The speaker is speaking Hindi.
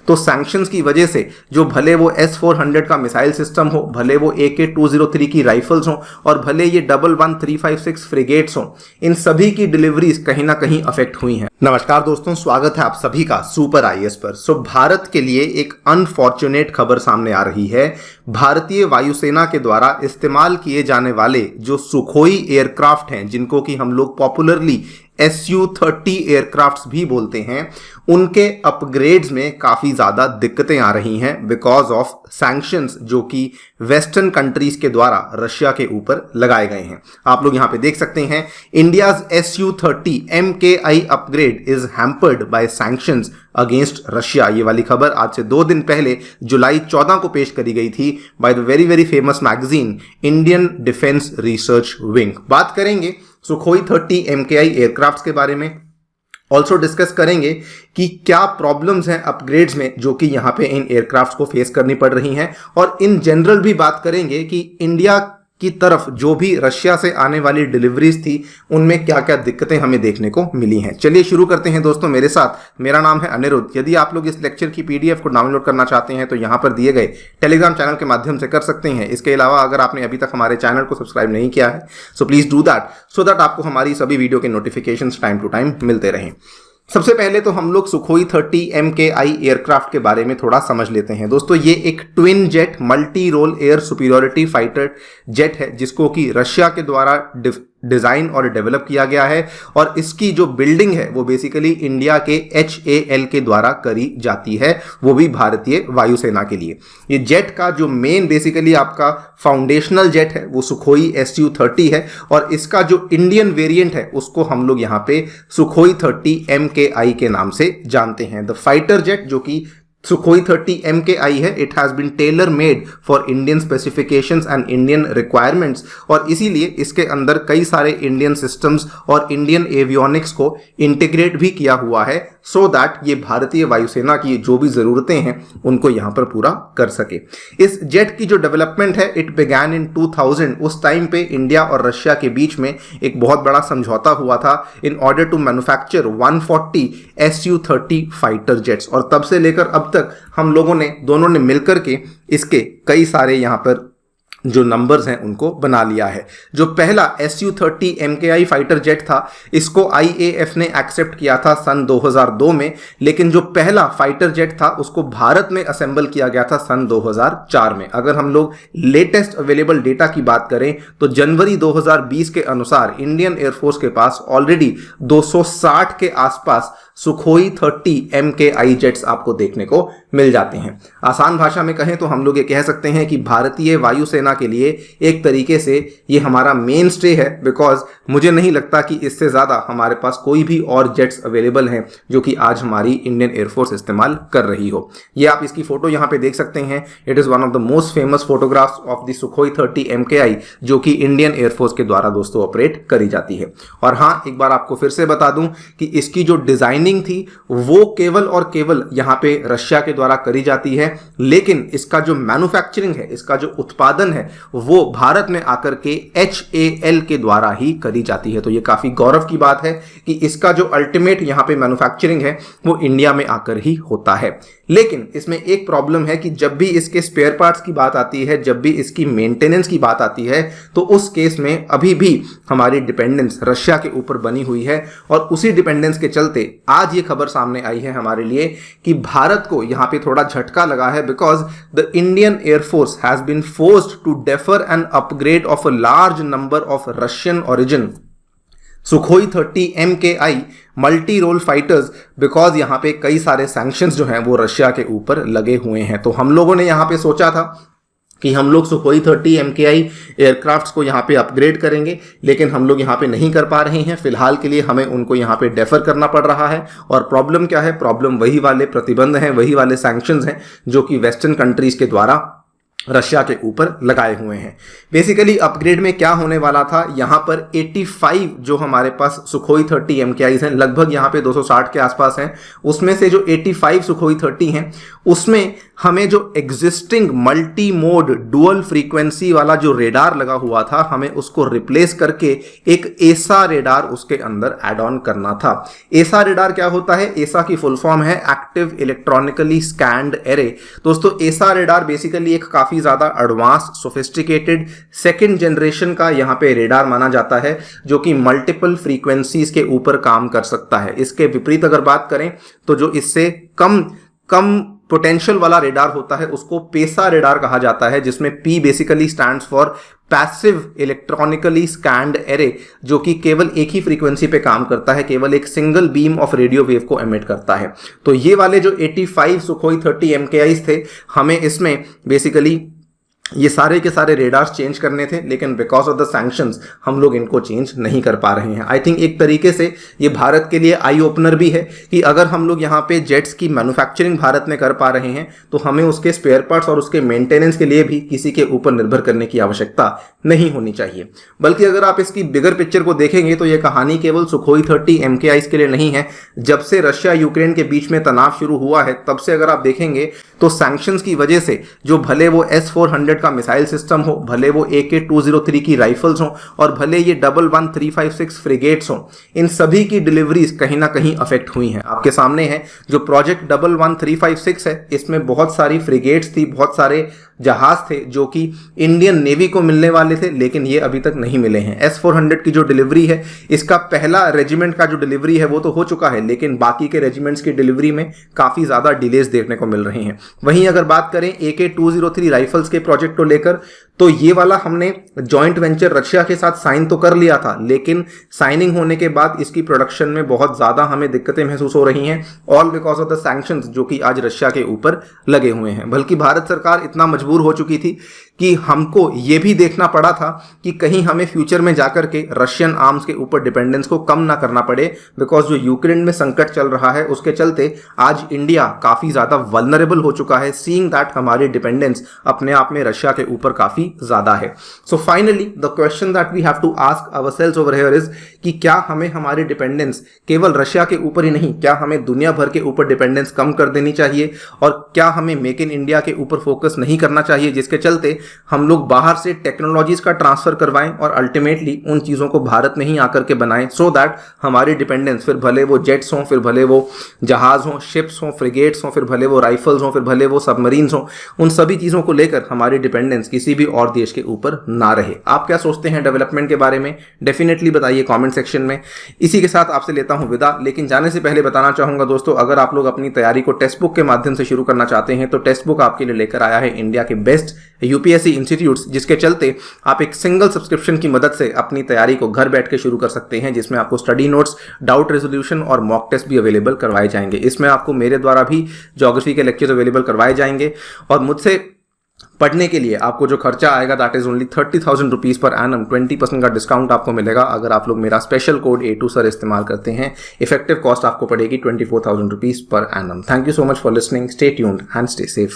तो सैंक्शंस की वजह से जो भले वो S-400 का मिसाइल सिस्टम हो, भले वो AK-203 की राइफल्स हो और भले ये 11356 फ्रिगेट्स हो, इन सभी की डिलीवरीज कहीं ना कहीं अफेक्ट हुई हैं। नमस्कार दोस्तों, स्वागत है आप सभी का सुपर आईएएस पर। भारत के लिए एक अनफॉर्चुनेट खबर सामने आ रही है। भारतीय वायुसेना के द्वारा इस्तेमाल किए जाने वाले जो सुखोई एयरक्राफ्ट हैं, जिनको कि हम लोग पॉपुलरली Su-30 एयरक्राफ्ट्स भी बोलते हैं, उनके अपग्रेड्स में काफ़ी ज़्यादा दिक्कतें आ रही हैं बिकॉज ऑफ सैंक्शंस जो कि वेस्टर्न कंट्रीज के द्वारा रशिया के ऊपर लगाए गए हैं। आप लोग यहाँ पे देख सकते हैं, India's Su-30 MKI upgrade is hampered by sanctions against Russia. ये वाली खबर आज से 2 दिन पहले जुलाई 14 को पेश करी गई थी by the very famous magazine Indian defence research wing. बात करेंगे सुखोई 30 MKI एयरक्राफ्ट्स के बारे में, ऑल्सो डिस्कस करेंगे कि क्या प्रॉब्लम्स हैं अपग्रेड्स में जो कि यहाँ पे इन एयरक्राफ्ट्स को फेस करनी पड़ रही हैं, और इन जनरल भी बात करेंगे कि इंडिया की तरफ जो भी रशिया से आने वाली डिलीवरीज थी उनमें क्या क्या दिक्कतें हमें देखने को मिली हैं। चलिए शुरू करते हैं दोस्तों मेरे साथ। मेरा नाम है अनिरुद्ध। यदि आप लोग इस लेक्चर की PDF को डाउनलोड करना चाहते हैं तो यहाँ पर दिए गए टेलीग्राम चैनल के माध्यम से कर सकते हैं। इसके अलावा अगर आपने अभी तक हमारे चैनल को सब्सक्राइब नहीं किया है so please do that, so that आपको हमारी सभी वीडियो के नोटिफिकेशन टाइम टू टाइम मिलते रहें। सबसे पहले तो हम लोग सुखोई 30 MKI एयरक्राफ्ट के बारे में थोड़ा समझ लेते हैं। दोस्तों ये एक twin jet multi role air superiority fighter jet है जिसको कि रशिया के द्वारा डिजाइन और डेवलप किया गया है, और इसकी जो बिल्डिंग है वो बेसिकली इंडिया के HAL के द्वारा करी जाती है, वो भी भारतीय वायुसेना के लिए। ये जेट का जो मेन बेसिकली आपका फाउंडेशनल जेट है वो सुखोई Su-30 है, और इसका जो इंडियन वेरिएंट है उसको हम लोग यहाँ पे सुखोई 30 MKI के नाम से जानते हैं। द फाइटर जेट जो कि सुखोई 30 MKI है, it has been tailor made for Indian specifications and Indian requirements, और इसीलिए इसके अंदर कई सारे इंडियन सिस्टम्स और इंडियन एवियोनिक्स को इंटीग्रेट भी किया हुआ है सो दैट ये भारतीय वायुसेना की जो भी जरूरतें हैं उनको यहाँ पर पूरा कर सके। इस जेट की जो डेवलपमेंट है इट बिगैन इन 2000। उस टाइम पे इंडिया और रशिया के बीच में एक बहुत बड़ा समझौता हुआ था in order to manufacture 140 Su-30 fighter jets, और तब से लेकर अब तक हम लोगों ने दोनों ने मिलकर के इसके कई सारे यहाँ पर जो नंबर्स हैं उनको बना लिया है। जो पहला Su-30 MKI फाइटर जेट था इसको IAF ने एक्सेप्ट किया था सन 2002 में, लेकिन जो पहला फाइटर जेट था उसको भारत में असेंबल किया गया था सन 2004 में। अगर हम लोग लेटेस्ट अवेलेबल डेटा की बात करें तो जनवरी 2020 के अनुसार इंडियन एयरफोर्स के पास ऑलरेडी 260 के आसपास सुखोई 30 MKI जेट्स आपको देखने को मिल जाते हैं। आसान भाषा में कहें तो हम लोग ये कह सकते हैं कि भारतीय वायुसेना के लिए एक तरीके से ये हमारा मेन स्टे है, बिकॉज मुझे नहीं लगता कि इससे ज़्यादा हमारे पास कोई भी और जेट्स अवेलेबल हैं जो कि आज हमारी इंडियन एयरफोर्स इस्तेमाल कर रही हो। ये आप इसकी फोटो यहाँ पे देख सकते हैं। It is one of the most famous photographs of the Sukhoi 30 MKI जो कि इंडियन एयरफोर्स के द्वारा दोस्तों ऑपरेट करी जाती है। और हाँ, एक बार आपको फिर से बता दूं कि इसकी जो डिजाइनिंग थी वो केवल और केवल यहाँ पे रशिया के द्वारा करी जाती है, लेकिन इसका जो मैन्युफैक्चरिंग है, इसका जो उत्पादन है वो भारत में आकर के HAL के द्वारा ही करी जाती है। तो ये काफी गौरव की बात है कि इसका जो अल्टीमेट यहाँ पे मैन्युफैक्चरिंग है वो इंडिया में आकर ही होता है। लेकिन इसमें एक प्रॉब्लम है कि जब भी इसके स्पेयर पार्ट्स की बात आती है, जब भी इसकी मेंटेनेंस की बात आती है, तो उस केस में अभी भी हमारी डिपेंडेंस रशिया के ऊपर बनी हुई है, और उसी डिपेंडेंस के चलते आज ये खबर सामने आई है हमारे लिए कि भारत को यहाँ पे थोड़ा झटका लगा है, because the Indian air force has been forced to defer an upgrade of a large number of Russian origin Sukhoi 30 MKI multi role fighters, because यहाँ पे कई सारे सैंक्शंस जो हैं वो रशिया के ऊपर लगे हुए हैं। तो हम लोगों ने यहाँ पे सोचा था कि हम लोग सुखोई 30 MKI एयरक्राफ्ट्स को यहाँ पे अपग्रेड करेंगे, लेकिन हम लोग यहाँ पे नहीं कर पा रहे हैं। फिलहाल के लिए हमें उनको यहाँ पे डेफर करना पड़ रहा है। और प्रॉब्लम क्या है? प्रॉब्लम वही वाले प्रतिबंध हैं, वही वाले सैंक्शंस हैं जो कि वेस्टर्न कंट्रीज के द्वारा रशिया के ऊपर लगाए हुए हैं। बेसिकली अपग्रेड में क्या होने वाला था, यहां पर 85 जो हमारे पास सुखोई 30 MKIs हैं, लगभग यहां पे 260 के आसपास हैं, उसमें से जो 85 सुखोई 30 हैं उसमें हमें जो existing multi mode dual frequency वाला जो रेडार लगा हुआ था, हमें उसको रिप्लेस करके एक एसा रेडार उसके अंदर ऐड ऑन करना था। एसा रेडार क्या होता है? एसा की फुल फॉर्म है एक्टिव इलेक्ट्रॉनिकली स्कैन्ड एरे। दोस्तों एसा रेडार बेसिकली एक काफी ज्यादा एडवांस सोफिस्टिकेटेड सेकंड जनरेशन का यहां पे रेडार माना जाता है, जो कि मल्टीपल फ्रीक्वेंसीज के ऊपर काम कर सकता है। इसके विपरीत अगर बात करें तो जो इससे कम पोटेंशियल वाला रेडार होता है उसको पेसा रेडार कहा जाता है, जिसमें P basically stands for passive electronically scanned array, जो कि केवल एक ही फ्रीक्वेंसी पे काम करता है, केवल एक single beam of radio wave को एमिट करता है। तो ये वाले जो 85 सुखोई 30 MKIs थे, हमें इसमें बेसिकली ये सारे के सारे रेडार्स चेंज करने थे, लेकिन बिकॉज ऑफ द सैंक्शंस हम लोग इनको चेंज नहीं कर पा रहे हैं। आई थिंक एक तरीके से ये भारत के लिए आई ओपनर भी है कि अगर हम लोग यहाँ पे जेट्स की मैन्युफैक्चरिंग भारत में कर पा रहे हैं तो हमें उसके स्पेयर पार्ट्स और उसके मेंटेनेंस के लिए भी किसी के ऊपर निर्भर करने की आवश्यकता नहीं होनी चाहिए। बल्कि अगर आप इसकी बिगर पिक्चर को देखेंगे तो ये कहानी केवल सुखोई 30 MKIs के लिए नहीं है। जब से रशिया यूक्रेन के बीच में तनाव शुरू हुआ है, तब से अगर आप देखेंगे तो सैंक्शंस की वजह से जो भले वो S-400 का मिसाइल सिस्टम हो, भले वो AK-203 की राइफल्स हो, और भले ये 11356 फ्रिगेट्स हो, इन सभी की डिलीवरीज कहीं ना कहीं अफेक्ट हुई हैं। आपके सामने है जो प्रोजेक्ट 11356 है, इसमें बहुत सारी फ्रिगेट्स थी, बहुत सारे जहाज थे जो कि इंडियन नेवी को मिलने वाले थे, लेकिन ये अभी तक नहीं मिले हैं। S-400 की जो डिलीवरी है, इसका पहला रेजिमेंट का जो डिलीवरी है वो तो हो चुका है, लेकिन बाकी के रेजिमेंट्स की डिलीवरी में काफी ज्यादा डिलेज देखने को मिल रही हैं। वहीं अगर बात करें AK-203 राइफल्स के प्रोजेक्ट को लेकर, तो ये वाला हमने जॉइंट वेंचर रशिया के साथ साइन तो कर लिया था, लेकिन साइनिंग होने के बाद इसकी प्रोडक्शन में बहुत ज्यादा हमें दिक्कतें महसूस हो रही हैं, all because of the sanctions जो कि आज रशिया के ऊपर लगे हुए हैं। बल्कि भारत सरकार इतना मजबूर हो चुकी थी कि हमको ये भी देखना पड़ा था कि कहीं हमें फ्यूचर में जाकर के रशियन आर्म्स के ऊपर डिपेंडेंस को कम ना करना पड़े, बिकॉज जो यूक्रेन में संकट चल रहा है उसके चलते आज इंडिया काफी ज्यादा वल्नरेबल हो चुका है, सीइंग दैट हमारी डिपेंडेंस अपने आप में रशिया के ऊपर काफी ज्यादा है। So finally the question that we have to ask ourselves over here is कि क्या हमें हमारी डिपेंडेंस केवल रशिया के ऊपर ही नहीं, क्या हमें दुनिया भर के ऊपर डिपेंडेंस कम कर देनी चाहिए, और क्या हमें मेक इन इंडिया के ऊपर फोकस नहीं करना चाहिए, जिसके चलते हम लोग बाहर से टेक्नोलॉजीज का ट्रांसफर करवाएं और अल्टीमेटली उन चीजों को भारत में ही आकर के बनाएं, सो दैट हमारी डिपेंडेंस, फिर भले वो जेट्स हों, फिर भले वो जहाज हों, शिप्स हों, फ्रिगेट्स हों, फिर भले वो राइफल्स हों, फिर भले वो सबमरीन्स हों, उन सभी चीजों को लेकर हमारी डिपेंडेंस किसी भी और देश के ऊपर ना रहे। आप क्या सोचते हैं डेवलपमेंट के बारे में? डेफिनेटली बताइए कमेंट सेक्शन में। इसी के साथ आपसे लेता हूं विदा, लेकिन जाने से पहले बताना चाहूंगा दोस्तों, अगर आप लोग अपनी तैयारी को टेक्स्ट बुक के माध्यम से शुरू करना चाहते हैं तो टेक्स्ट बुक आपके लिए लेकर आया है इंडिया के बेस्ट यूपीएससी इंस्टीट्यूट्स, जिसके चलते आप एक सिंगल सब्सक्रिप्शन की मदद से अपनी तैयारी को घर बैठ के शुरू कर सकते हैं, जिसमें आपको स्टडी नोट्स, डाउट रेजोल्यूशन और मॉक टेस्ट भी अवेलेबल करवाए जाएंगे। इसमें आपको मेरे द्वारा भी ज्योग्राफी के लेक्चर्स अवेलेबल करवाए जाएंगे, और मुझसे पढ़ने के लिए आपको जो खर्चा आएगा that is only 30,000 rupees per annum. 20% का डिस्काउंट आपको मिलेगा अगर आप लोग मेरा स्पेशल कोड A2 सर इस्तेमाल करते हैं। इफेक्टिव कॉस्ट आपको पड़ेगी 24,000 rupees per annum. Thank you so much for listening, stay tuned and stay safe.